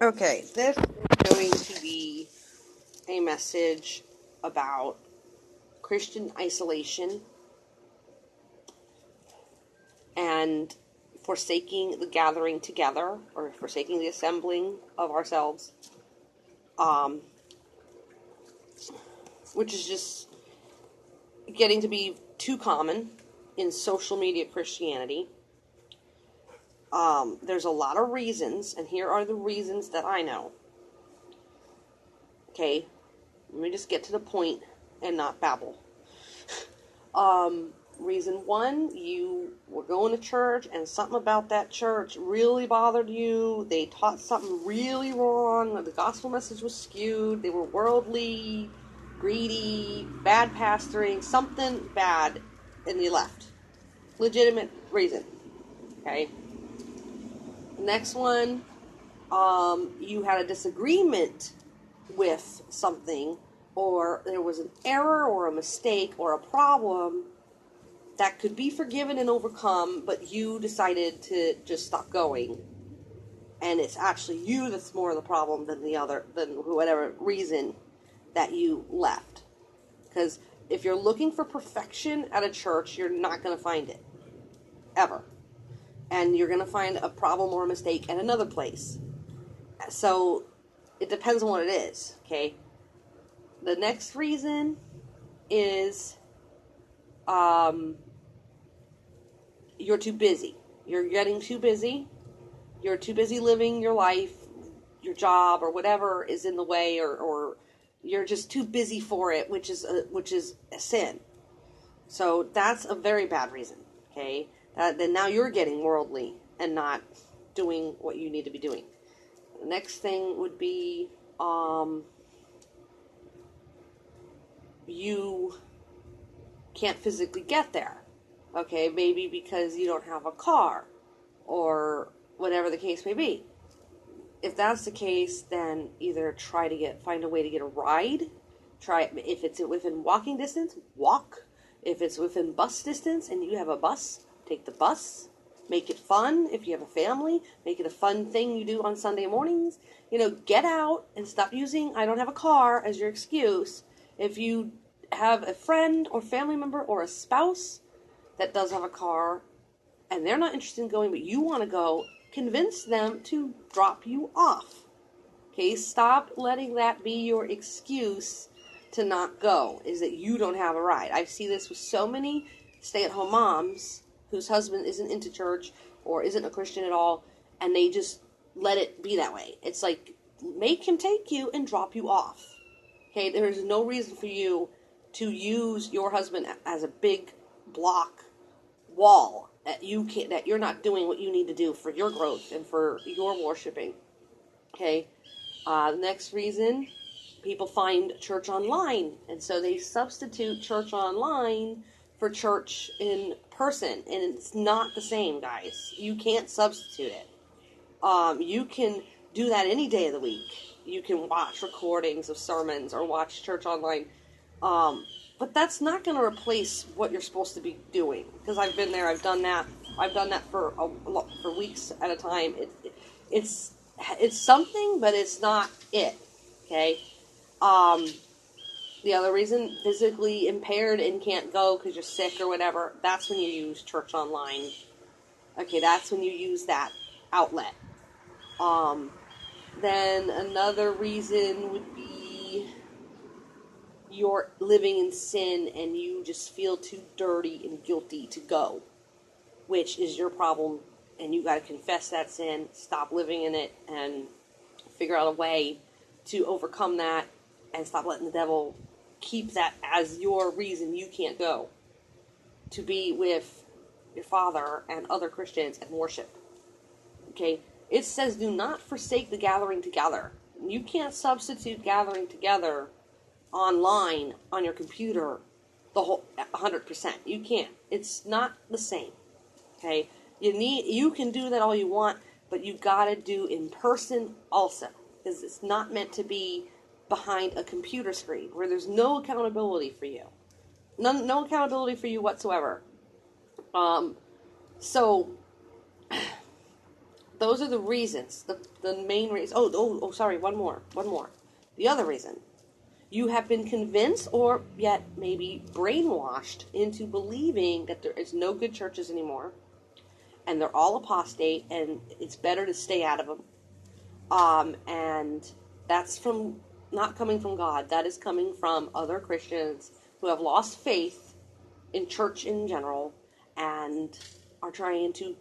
Okay, this is going to be a message about Christian isolation and forsaking the gathering together, or forsaking the assembling of ourselves, which is just getting to be too common in social media Christianity. There's a lot of reasons, and here are the reasons that I know. Okay, let me just get to the point and not babble. Reason one, you were going to church and something about that church really bothered you. They taught something really wrong. The gospel message was skewed. They were worldly, greedy, bad pastoring, something bad, and you left. Legitimate reason. Okay. Next one, you had a disagreement with something, or there was an error or a mistake or a problem that could be forgiven and overcome, but you decided to just stop going. And it's actually you that's more of the problem than whatever reason that you left. Because if you're looking for perfection at a church, you're not going to find it. Ever. And you're going to find a problem or a mistake at another place. So it depends on what it is, okay? The next reason is you're too busy. You're getting too busy. You're too busy living your life, your job, or whatever is in the way, or you're just too busy for it, which is a sin. So that's a very bad reason, okay? Then now you're getting worldly and not doing what you need to be doing. The next thing would be you can't physically get there. Okay, maybe because you don't have a car or whatever the case may be. If that's the case, then either find a way to get a ride. If it's within walking distance, walk. If it's within bus distance and you have a bus, take the bus. Make it fun. If you have a family, make it a fun thing you do on Sunday mornings. Get out and stop using "I don't have a car" as your excuse. If you have a friend or family member or a spouse that does have a car and they're not interested in going but you want to go, convince them to drop you off. Okay, stop letting that be your excuse to not go, is that you don't have a ride. I see this with so many stay-at-home moms whose husband isn't into church or isn't a Christian at all, and they just let it be that way. It's like, make him take you and drop you off. Okay, there's no reason for you to use your husband as a big block wall that you're not doing what you need to do for your growth and for your worshiping. Okay, the next reason, people find church online, and so they substitute church online for church in person, and it's not the same, guys. You can't substitute it. You can do that any day of the week. You can watch recordings of sermons or watch church online. But that's not going to replace what you're supposed to be doing. Because I've been there, I've done that. I've done that for weeks at a time. It's something, but it's not it. Okay. The other reason, physically impaired and can't go because you're sick or whatever, that's when you use church online. Okay, that's when you use that outlet. Then another reason would be you're living in sin and you just feel too dirty and guilty to go, which is your problem, and you got to confess that sin, stop living in it, and figure out a way to overcome that and stop letting the devil keep that as your reason you can't go to be with your Father and other Christians and worship. Okay, it says do not forsake the gathering together. You can't substitute gathering together online on your computer the whole 100%. You can't. It's not the same. Okay, you can do that all you want, but you gotta do in person also, because it's not meant to be behind a computer screen where there's no accountability for you. No accountability for you whatsoever. So those are the reasons, the main reason. Sorry, one more. The other reason. You have been convinced or yet maybe brainwashed into believing that there is no good churches anymore and they're all apostate and it's better to stay out of them. And that's not coming from God. That is coming from other Christians who have lost faith in church in general and are trying to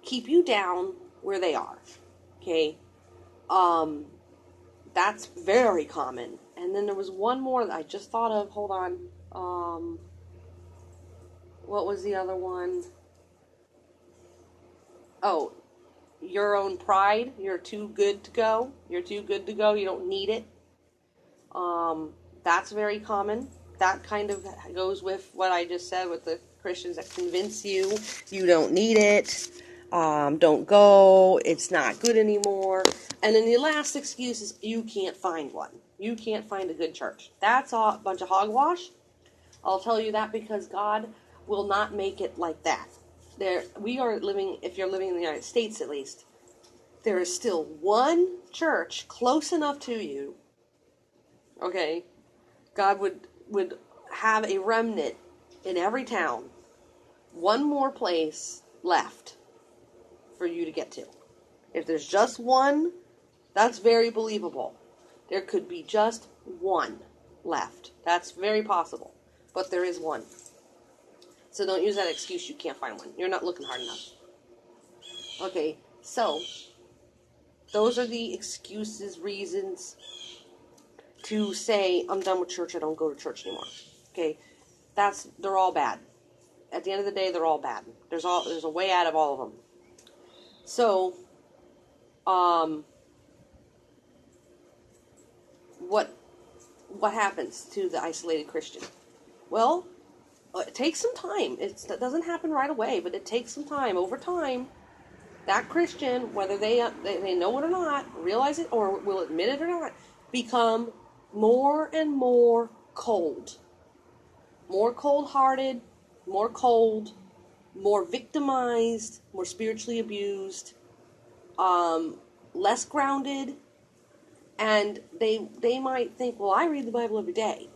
keep you down where they are. Okay? That's very common. And then there was one more that I just thought of. Hold on. What was the other one? Oh, your own pride. You're too good to go. You're too good to go. You don't need it. That's very common. That kind of goes with what I just said with the Christians that convince you don't need it. Don't go. It's not good anymore. And then the last excuse is you can't find one. You can't find a good church. That's a bunch of hogwash. I'll tell you that because God will not make it like that. We are living, if you're living in the United States at least, there is still one church close enough to you. Okay, God would have a remnant in every town. One more place left for you to get to. If there's just one, that's very believable. There could be just one left. That's very possible. But there is one. So don't use that excuse you can't find one. You're not looking hard enough. Okay, so those are the excuses, reasons to say, I'm done with church, I don't go to church anymore. Okay, they're all bad. At the end of the day, they're all bad. There's a way out of all of them. So, what happens to the isolated Christian? Well, it takes some time. It doesn't happen right away, but it takes some time. Over time, that Christian, whether they know it or not, realize it or will admit it or not, become more and more cold. More cold-hearted, more cold, more victimized, more spiritually abused, less grounded, and they might think, well, I read the Bible every day,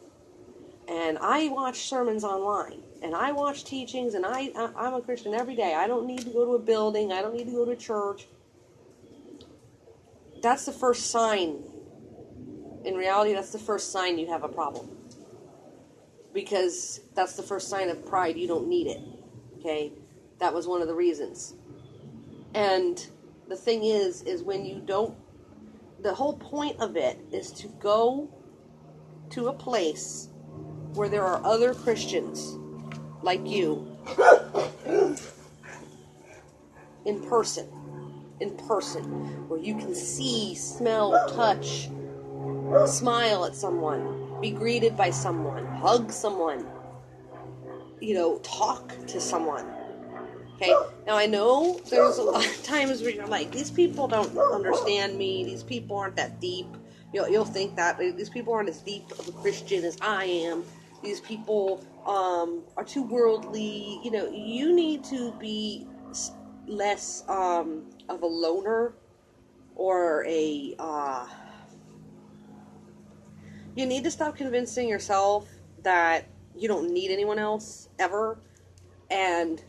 and I watch sermons online, and I watch teachings, and I'm a Christian every day. I don't need to go to a building. I don't need to go to a church. That's the first sign. In reality, that's the first sign you have a problem. Because that's the first sign of pride. You don't need it. Okay? That was one of the reasons. And the thing is when you don't, the whole point of it is to go to a place where there are other Christians like you in person, where you can see, smell, touch, smile at someone, be greeted by someone, hug someone, talk to someone. Okay, now I know there's a lot of times where you're like, these people don't understand me, these people aren't that deep. You'll think that these people aren't as deep of a Christian as I am. These people are too worldly. You need to be less of a loner or a... You need to stop convincing yourself that you don't need anyone else ever, and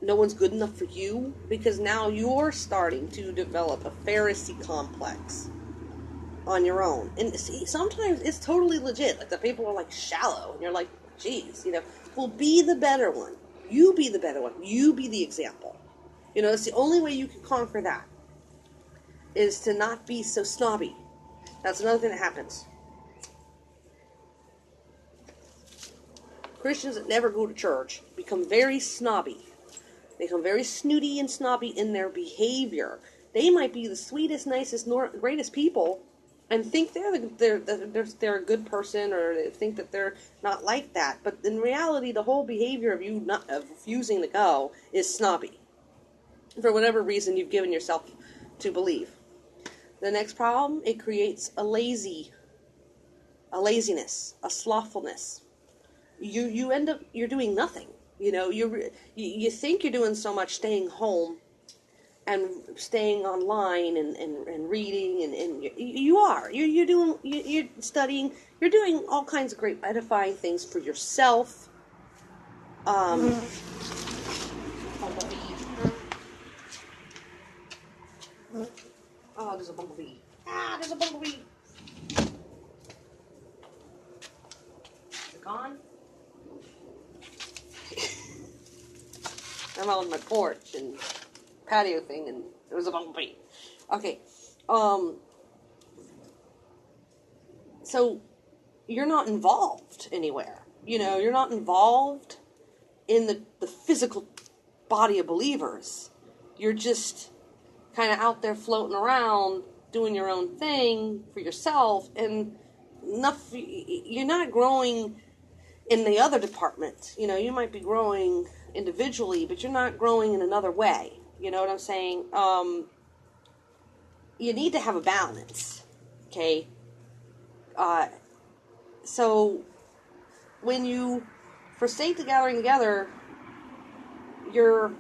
no one's good enough for you, because now you're starting to develop a Pharisee complex on your own. And see, sometimes it's totally legit. Like, the people are like shallow, and you're like, geez, well, be the better one. You be the better one. You be the example. It's the only way you can conquer that, is to not be so snobby. That's another thing that happens. Christians that never go to church become very snobby. They become very snooty and snobby in their behavior. They might be the sweetest, nicest, greatest people, and think they're a good person, or they think that they're not like that. But in reality, the whole behavior of refusing to go is snobby, for whatever reason you've given yourself to believe. The next problem, it creates a laziness, a slothfulness. You end up, you're doing nothing. You think you're doing so much staying home and staying online and reading and you're studying, you're doing all kinds of great edifying things for yourself. Oh, there's a bumblebee. There's a bumblebee. Is it gone? I'm out on my porch and patio thing, and there was a bumblebee. Okay, so you're not involved anywhere. You're not involved in the physical body of believers. You're just kind of out there floating around, doing your own thing for yourself, and you're not growing in the other department. You might be growing individually, but you're not growing in another way. You know what I'm saying? You need to have a balance, okay? So when you forsake the gathering together, you're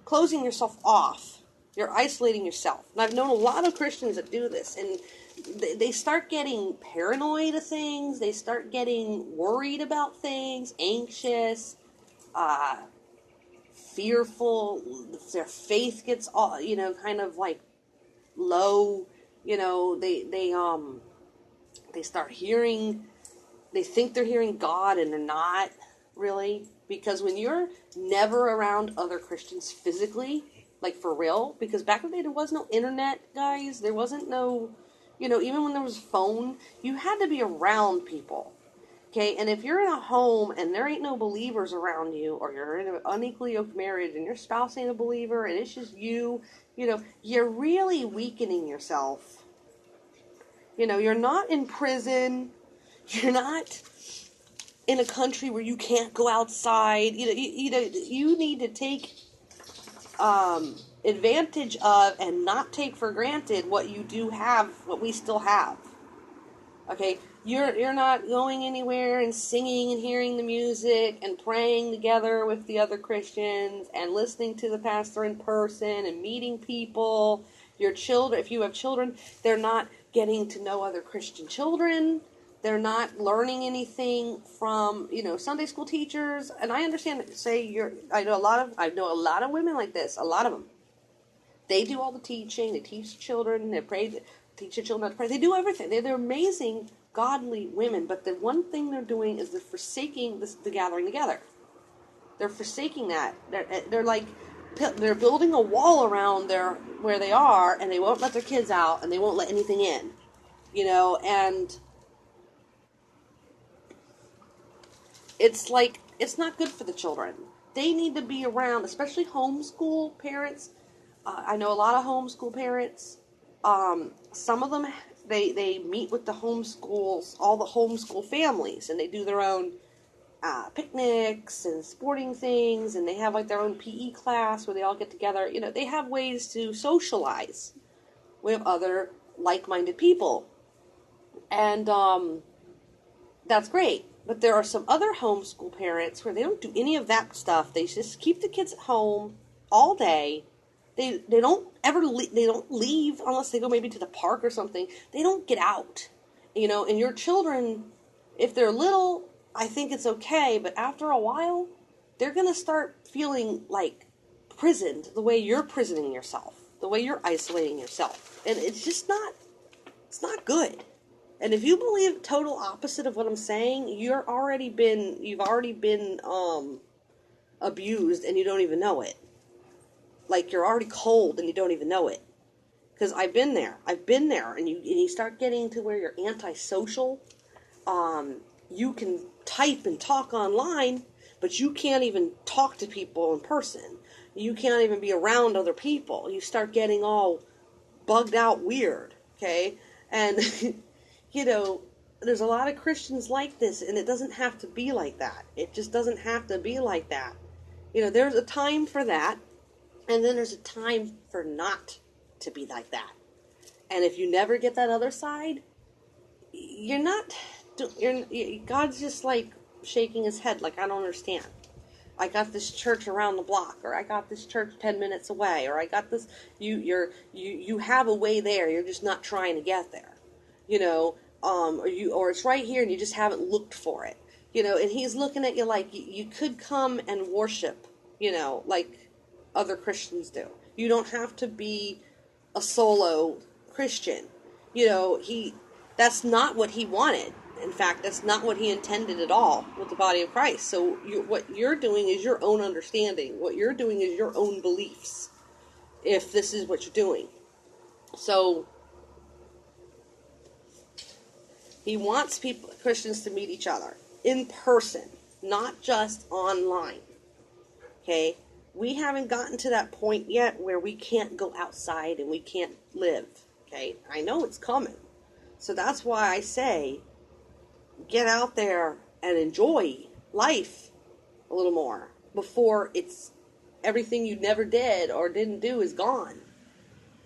closing yourself off. You're isolating yourself. And I've known a lot of Christians that do this, and they start getting paranoid of things. They start getting worried about things, anxious, fearful. Their faith gets all, kind of like low. They start hearing. They think they're hearing God, and they're not really, because when you're never around other Christians physically, like for real, because back in the day there was no internet, guys. There wasn't no, even when there was phone, you had to be around people. Okay, and if you're in a home and there ain't no believers around you, or you're in an unequally yoked marriage and your spouse ain't a believer and it's just you're really weakening yourself. You're not in prison. You're not in a country where you can't go outside. You need to take advantage of and not take for granted what you do have, what we still have. Okay, you're not going anywhere and singing and hearing the music and praying together with the other Christians and listening to the pastor in person and meeting people. Your children, if you have children, they're not getting to know other Christian children. They're not learning anything from, Sunday school teachers. And I understand that, I know a lot of women like this, a lot of them. They do all the teaching, they teach children, they pray, teach your children how to pray. They do everything. They're amazing, godly women. But the one thing they're doing is they're forsaking the gathering together. They're forsaking that. They're building a wall around where they are, and they won't let their kids out, and they won't let anything in. And it's like, it's not good for the children. They need to be around, especially homeschool parents. I know a lot of homeschool parents. Some of them, they meet with the homeschools, all the homeschool families, and they do their own picnics and sporting things, and they have like their own PE class where they all get together. They have ways to socialize with other like-minded people. And that's great. But there are some other homeschool parents where they don't do any of that stuff. They just keep the kids at home all day. They don't ever they don't leave unless they go maybe to the park or something. They don't get out. And your children, if they're little, I think it's okay, but after a while, they're going to start feeling like prisoned the way you're prisoning yourself, the way you're isolating yourself. And it's not good. And if you believe total opposite of what I'm saying, you've already been abused and you don't even know it. Like you're already cold and you don't even know it. Because I've been there, and you start getting to where you're antisocial. You can type and talk online, but you can't even talk to people in person. You can't even be around other people. You start getting all bugged out weird, okay? And there's a lot of Christians like this, and it doesn't have to be like that. It just doesn't have to be like that. There's a time for that, and then there's a time for not to be like that. And if you never get that other side, God's just like shaking his head like, I don't understand. I got this church around the block, or I got this church 10 minutes away, or I got this. You have a way there. You're just not trying to get there, or it's right here and you just haven't looked for it, And he's looking at you like you could come and worship, like other Christians do. You don't have to be a solo Christian, That's not what he wanted. In fact, that's not what he intended at all with the body of Christ. So what you're doing is your own understanding. What you're doing is your own beliefs, if this is what you're doing. So he wants Christians to meet each other in person, not just online. Okay? We haven't gotten to that point yet where we can't go outside and we can't live. Okay? I know it's coming. So that's why I say, get out there and enjoy life a little more before it's everything you never did or didn't do is gone,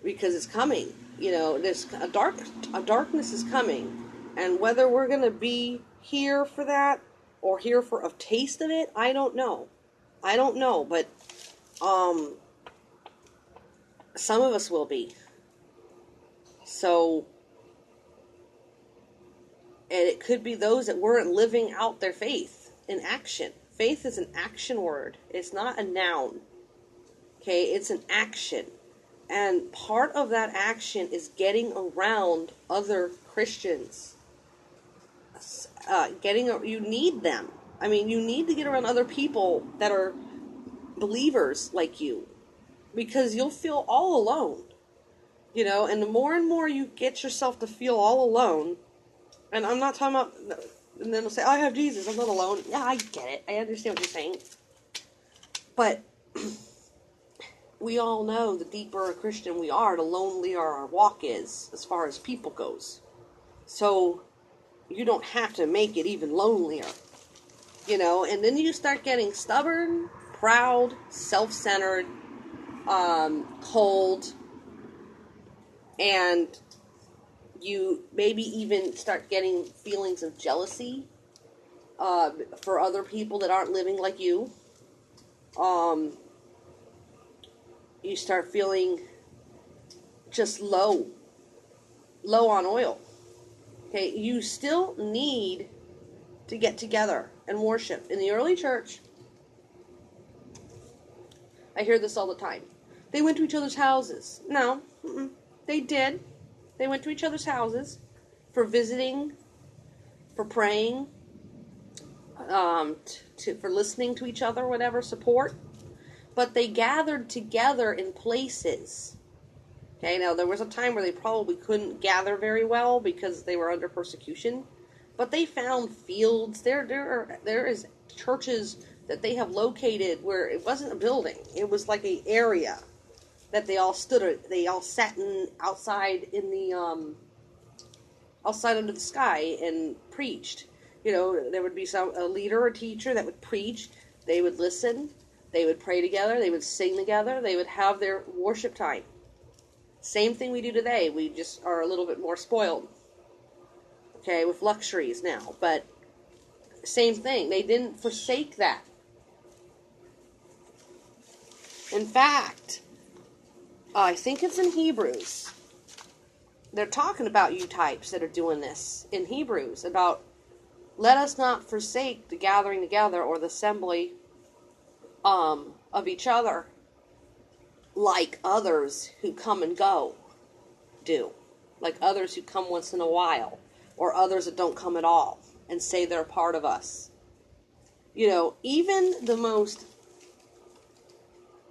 because it's coming. There's a darkness is coming, and whether we're going to be here for that or here for a taste of it, I don't know, but some of us will be. So, and it could be those that weren't living out their faith in action. Faith is an action word. It's not a noun. Okay, it's an action. And part of that action is getting around other Christians. You need them. I mean, you need to get around other people that are believers like you, because you'll feel all alone. And the more and more you get yourself to feel all alone, and I'm not talking about, and then they'll say, I have Jesus, I'm not alone. Yeah, I get it. I understand what you're saying. But we all know the deeper a Christian we are, the lonelier our walk is as far as people goes. So you don't have to make it even lonelier. And then you start getting stubborn, proud, self-centered, cold, and you maybe even start getting feelings of jealousy for other people that aren't living like you. You start feeling just low on oil. Okay, you still need to get together and worship. In the early church, I hear this all the time. They went to each other's houses. No, they did. They went to each other's houses for visiting, for praying, for listening to each other, whatever, support. But they gathered together in places. Okay, now there was a time where they probably couldn't gather very well because they were under persecution. But they found fields. There is churches that they have located where it wasn't a building. It was like an area that they all sat outside under the sky and preached. There would be a leader or teacher that would preach. They would listen. They would pray together. They would sing together. They would have their worship time. Same thing we do today. We just are a little bit more spoiled. Okay, with luxuries now. But same thing. They didn't forsake that. In fact, I think it's in Hebrews. They're talking about you types that are doing this in Hebrews, about let us not forsake the gathering together or the assembly of each other like others who come and go do. Like others who come once in a while, or others that don't come at all and say they're a part of us. Even the most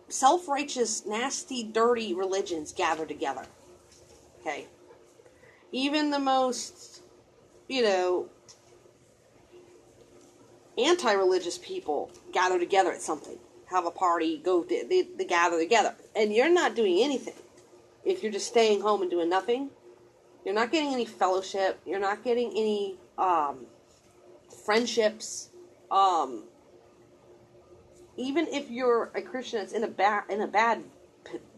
self-righteous, nasty, dirty religions gather together. Okay? Even the most, anti-religious people gather together at something. Have a party, they gather together. And you're not doing anything. If you're just staying home and doing nothing, you're not getting any fellowship. You're not getting any friendships. Even if you're a Christian that's in a bad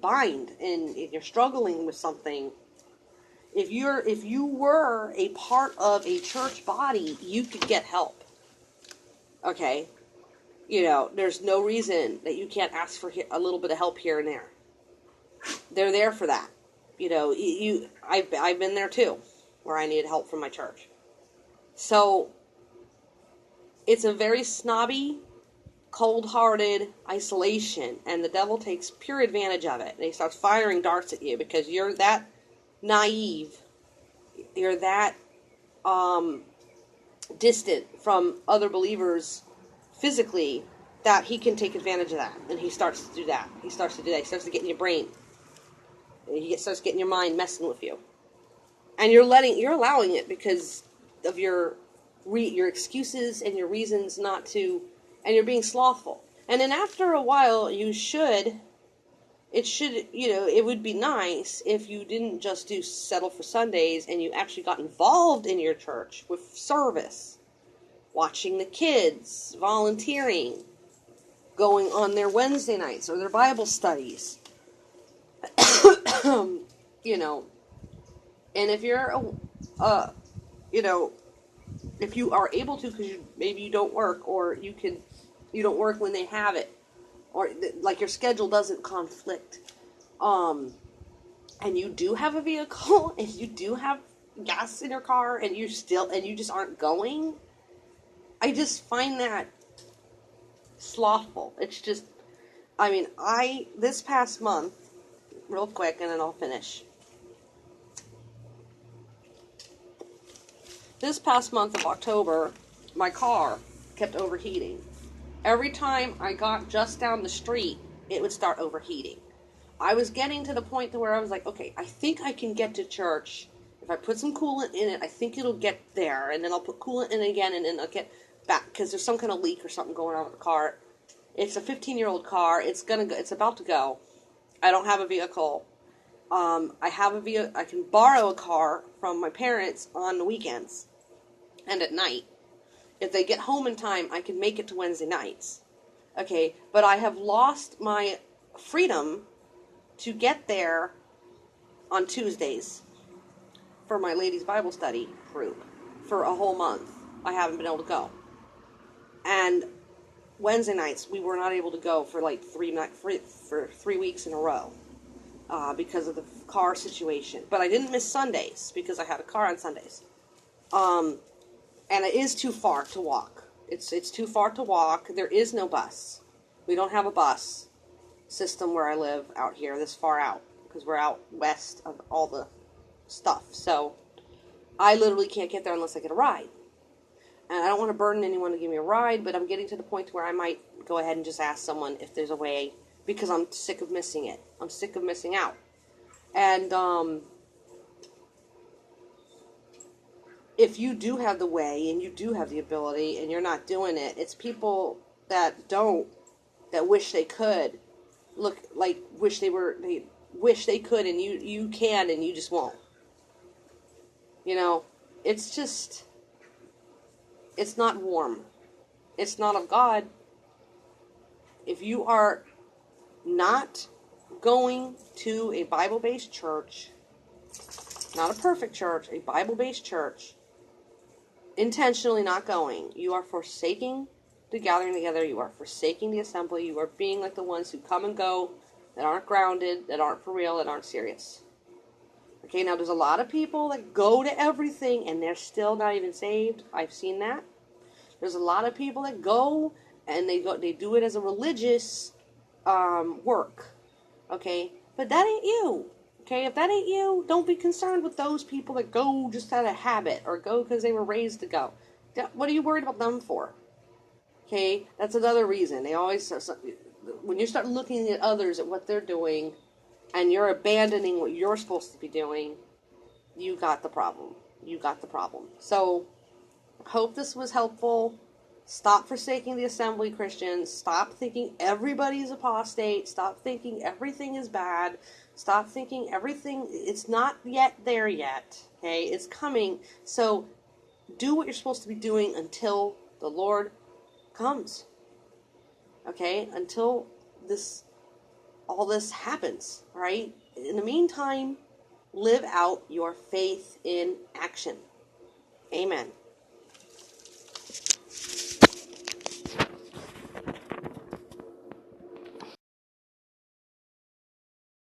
bind and you're struggling with something, if you were a part of a church body, you could get help. Okay? There's no reason that you can't ask for a little bit of help here and there. They're there for that. I've been there too, where I needed help from my church. So it's a very snobby, cold-hearted isolation, and the devil takes pure advantage of it. And he starts firing darts at you because you're that naive, you're that distant from other believers physically, that he can take advantage of that. And he starts to do that. He starts to get in your brain. He starts getting your mind messing with you. And you're allowing it because of your excuses and your reasons not to, and you're being slothful. And then after a while, it would be nice if you didn't just settle for Sundays and you actually got involved in your church with service, watching the kids, volunteering, going on their Wednesday nights or their Bible studies. And if you're, if you are able to, because maybe you don't work, or you don't work when they have it, or like your schedule doesn't conflict, and you do have a vehicle, and you do have gas in your car, and you just aren't going, I just find that slothful. It's just, this past month, real quick, and then I'll finish. This past month of October, my car kept overheating. Every time I got just down the street, it would start overheating. I was getting to the point to where I was like, okay, I think I can get to church. If I put some coolant in it, I think it'll get there. And then I'll put coolant in it again, and then I'll get back, because there's some kind of leak or something going on with the car. It's a 15-year-old car. It's about to go. I don't have a vehicle. I can borrow a car from my parents on the weekends and at night. If they get home in time, I can make it to Wednesday nights. Okay, but I have lost my freedom to get there on Tuesdays for my ladies' Bible study group for a whole month. I haven't been able to go. And Wednesday nights, we were not able to go for like 3 weeks in a row. Because of the car situation. But I didn't miss Sundays because I had a car on Sundays. And it is too far to walk. It's too far to walk. There is no bus. We don't have a bus system where I live out here this far out, because we're out west of all the stuff. So I literally can't get there unless I get a ride. And I don't want to burden anyone to give me a ride, but I'm getting to the point where I might go ahead and just ask someone if there's a way, because I'm sick of missing it. I'm sick of missing out. And if you do have the way and you do have the ability and you're not doing it, it's people that don't, that wish they could, wish they could, and you can, and you just won't. It's not warm. It's not of God. If you are not going to a Bible-based church, not a perfect church, a Bible-based church, intentionally not going, you are forsaking the gathering together, you are forsaking the assembly, you are being like the ones who come and go, that aren't grounded, that aren't for real, that aren't serious. Okay, now there's a lot of people that go to everything and they're still not even saved. I've seen that. There's a lot of people that go and they do it as a religious work. Okay, but that ain't you. Okay, if that ain't you, don't be concerned with those people that go just out of habit or go because they were raised to go. What are you worried about them for? Okay, that's another reason. They always, when you start looking at others, at what they're doing, and you're abandoning what you're supposed to be doing, you got the problem. You got the problem. So, hope this was helpful. Stop forsaking the assembly, Christians. Stop thinking everybody's apostate. Stop thinking everything is bad. Stop thinking everything, it's not yet there yet. Okay, it's coming. So, do what you're supposed to be doing until the Lord comes. Okay, until all this happens, right? In the meantime, live out your faith in action. Amen.